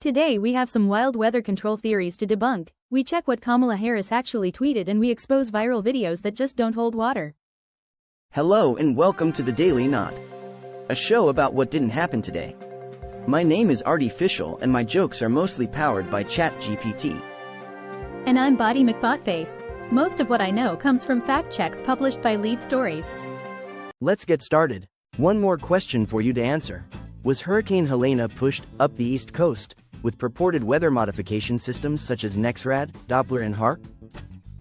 Today we have some wild weather control theories to debunk. We check what Kamala Harris actually tweeted and we expose viral videos that just don't hold water. Hello and welcome to the Daily Knot, a show about what didn't happen today. My name is Artificial and my jokes are mostly powered by ChatGPT. And I'm Body McBotface. Most of what I know comes from fact checks published by Lead Stories. Let's get started. One more question for you to answer. Was Hurricane Helene pushed up the East Coast with purported weather modification systems such as NEXRAD, Doppler and HAARP?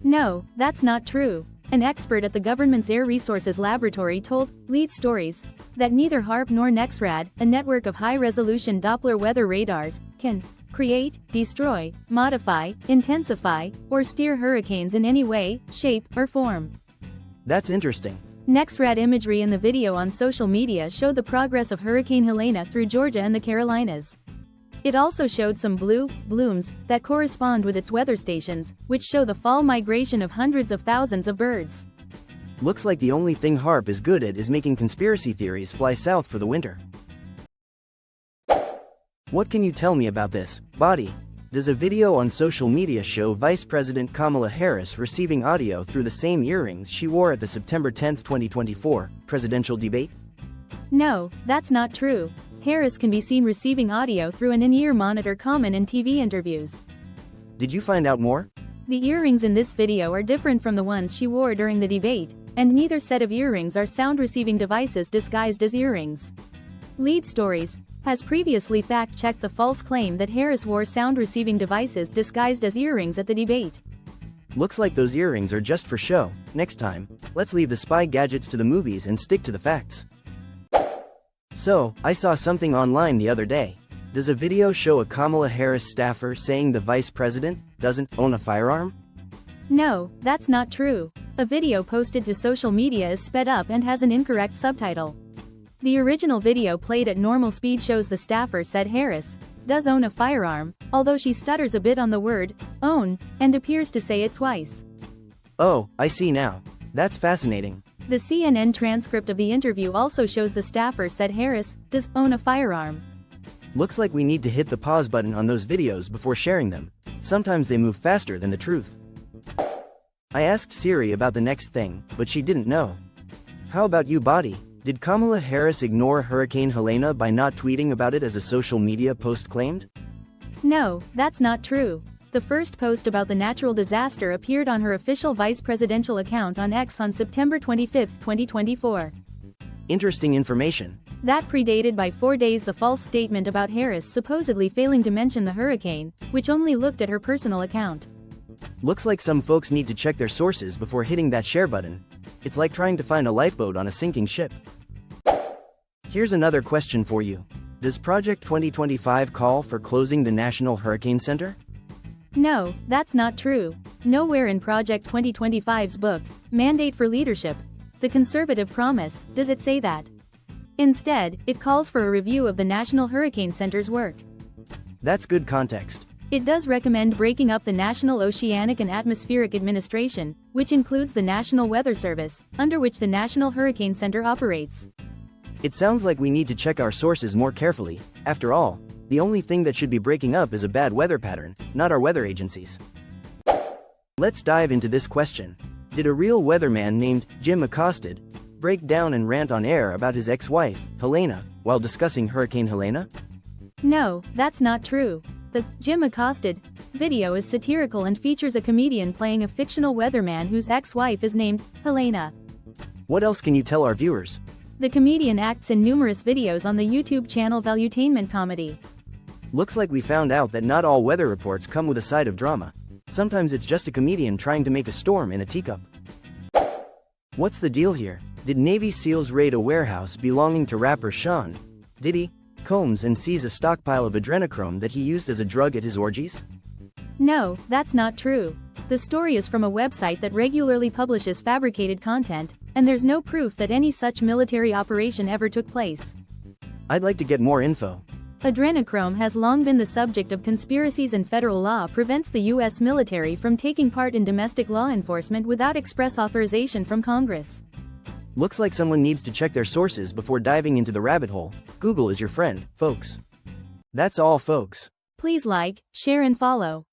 No, that's not true. An expert at the government's Air Resources Laboratory told Lead Stories that neither HAARP nor NEXRAD, a network of high-resolution Doppler weather radars, can create, destroy, modify, intensify, or steer hurricanes in any way, shape, or form. That's interesting. NEXRAD imagery in the video on social media showed the progress of Hurricane Helene through Georgia and the Carolinas. It also showed some blue blooms that correspond with its weather stations, which show the fall migration of hundreds of thousands of birds. Looks like the only thing HAARP is good at is making conspiracy theories fly south for the winter. What can you tell me about this, Body? Does a video on social media show Vice President Kamala Harris receiving audio through the same earrings she wore at the September 10, 2024, presidential debate? No, that's not true. Harris can be seen receiving audio through an in-ear monitor common in TV interviews. Did you find out more? The earrings in this video are different from the ones she wore during the debate, and neither set of earrings are sound-receiving devices disguised as earrings. Lead Stories has previously fact-checked the false claim that Harris wore sound-receiving devices disguised as earrings at the debate. Looks like those earrings are just for show. Next time, let's leave the spy gadgets to the movies and stick to the facts. So, I saw something online the other day. Does a video show a Kamala Harris staffer saying the vice president doesn't own a firearm? No, that's not true. A video posted to social media is sped up and has an incorrect subtitle. The original video played at normal speed shows the staffer said Harris does own a firearm, although she stutters a bit on the word own and appears to say it twice. Oh, I see now. That's fascinating. The CNN transcript of the interview also shows the staffer said Harris does own a firearm. Looks like we need to hit the pause button on those videos before sharing them. Sometimes they move faster than the truth. I asked Siri about the next thing, but she didn't know. How about you, Body? Did Kamala Harris ignore Hurricane Helene by not tweeting about it as a social media post claimed? No, that's not true. The first post about the natural disaster appeared on her official vice presidential account on X on September 25, 2024. Interesting information. That predated by 4 days the false statement about Harris supposedly failing to mention the hurricane, which only looked at her personal account. Looks like some folks need to check their sources before hitting that share button. It's like trying to find a lifeboat on a sinking ship. Here's another question for you. Does Project 2025 call for closing the National Hurricane Center? No, that's not true. Nowhere in Project 2025's book, Mandate for Leadership, The Conservative Promise, does it say that. Instead, it calls for a review of the National Hurricane Center's work. That's good context. It does recommend breaking up the National Oceanic and Atmospheric Administration, which includes the National Weather Service, under which the National Hurricane Center operates. It sounds like we need to check our sources more carefully. After all, the only thing that should be breaking up is a bad weather pattern, not our weather agencies. Let's dive into this question. Did a real weatherman named Jim Accosted break down and rant on air about his ex-wife, Helene, while discussing Hurricane Helene? No, that's not true. The Jim Accosted video is satirical and features a comedian playing a fictional weatherman whose ex-wife is named Helene. What else can you tell our viewers? The comedian acts in numerous videos on the YouTube channel Valuetainment Comedy. Looks like we found out that not all weather reports come with a side of drama. Sometimes it's just a comedian trying to make a storm in a teacup. What's the deal here? Did Navy SEALs raid a warehouse belonging to rapper Sean Diddy Combs and seize a stockpile of Adrenochrome that he used as a drug at his orgies? No, that's not true. The story is from a website that regularly publishes fabricated content, and there's no proof that any such military operation ever took place. I'd like to get more info. Adrenochrome has long been the subject of conspiracies, and federal law prevents the U.S. military from taking part in domestic law enforcement without express authorization from Congress. Looks like someone needs to check their sources before diving into the rabbit hole. Google is your friend, folks. That's all, folks. Please like, share and follow.